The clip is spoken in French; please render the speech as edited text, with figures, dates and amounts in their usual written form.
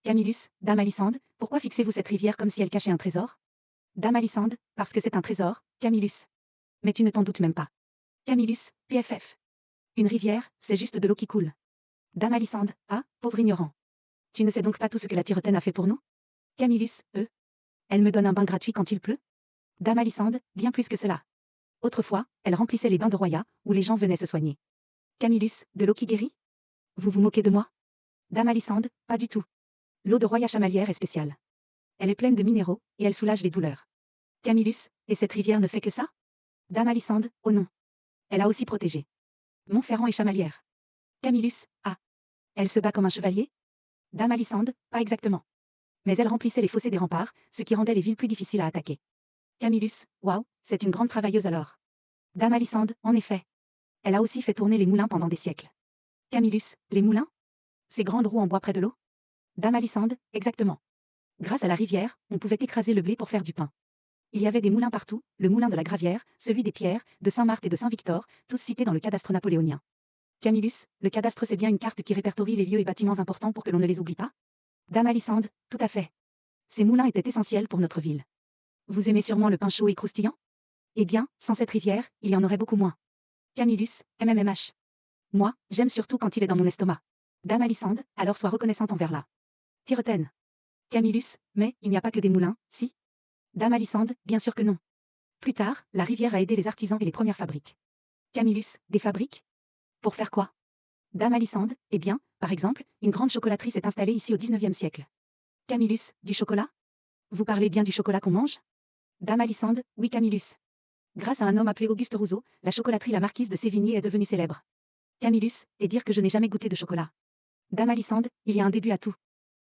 Camillus, Dame Alisande, pourquoi fixez-vous cette rivière comme si elle cachait un trésor? Dame Alisande, parce que c'est un trésor, Camillus. Mais tu ne t'en doutes même pas. Camillus, PFF. Une rivière, c'est juste de l'eau qui coule. Dame Alisande, ah, pauvre ignorant. Tu ne sais donc pas tout ce que la Tiretaine a fait pour nous? Camillus, elle me donne un bain gratuit quand il pleut? Dame Alisande, bien plus que cela. Autrefois, elle remplissait les bains de Roya, où les gens venaient se soigner. Camillus, de l'eau qui guérit? Vous vous moquez de moi? Dame Alisande, pas du tout. L'eau de Roya chamalière est spéciale. Elle est pleine de minéraux, et elle soulage les douleurs. Camillus, et cette rivière ne fait que ça? Dame Alisande, oh non. Elle a aussi protégé Montferrand et Chamalières. Camillus, ah. Elle se bat comme un chevalier? Dame Alisande, pas exactement. Mais elle remplissait les fossés des remparts, ce qui rendait les villes plus difficiles à attaquer. Camillus, waouh, c'est une grande travailleuse alors. Dame Alisande, en effet. Elle a aussi fait tourner les moulins pendant des siècles. Camillus, les moulins? Ces grandes roues en bois près de l'eau? Dame Alisande, exactement. Grâce à la rivière, on pouvait écraser le blé pour faire du pain. Il y avait des moulins partout, le moulin de la Gravière, celui des Pierres, de Saint-Marthe et de Saint-Victor, tous cités dans le cadastre napoléonien. Camillus, le cadastre c'est bien une carte qui répertorie les lieux et bâtiments importants pour que l'on ne les oublie pas? Dame Alisande, tout à fait. Ces moulins étaient essentiels pour notre ville. Vous aimez sûrement le pain chaud et croustillant? Eh bien, sans cette rivière, il y en aurait beaucoup moins. Camillus, MMMH. Moi, j'aime surtout quand il est dans mon estomac. Dame Alisande, alors sois reconnaissante envers la Tiretaine. Camillus, mais il n'y a pas que des moulins, si? Dame Alisande, bien sûr que non. Plus tard, la rivière a aidé les artisans et les premières fabriques. Camillus, des fabriques? Pour faire quoi? Dame Alisande, eh bien, par exemple, une grande chocolaterie s'est installée ici au XIXe siècle. Camillus, du chocolat? Vous parlez bien du chocolat qu'on mange? Dame Alisande, oui Camillus. Grâce à un homme appelé Auguste Rousseau, la chocolaterie La Marquise de Sévigné est devenue célèbre. Camillus, et dire que je n'ai jamais goûté de chocolat. Dame Alisande, il y a un début à tout.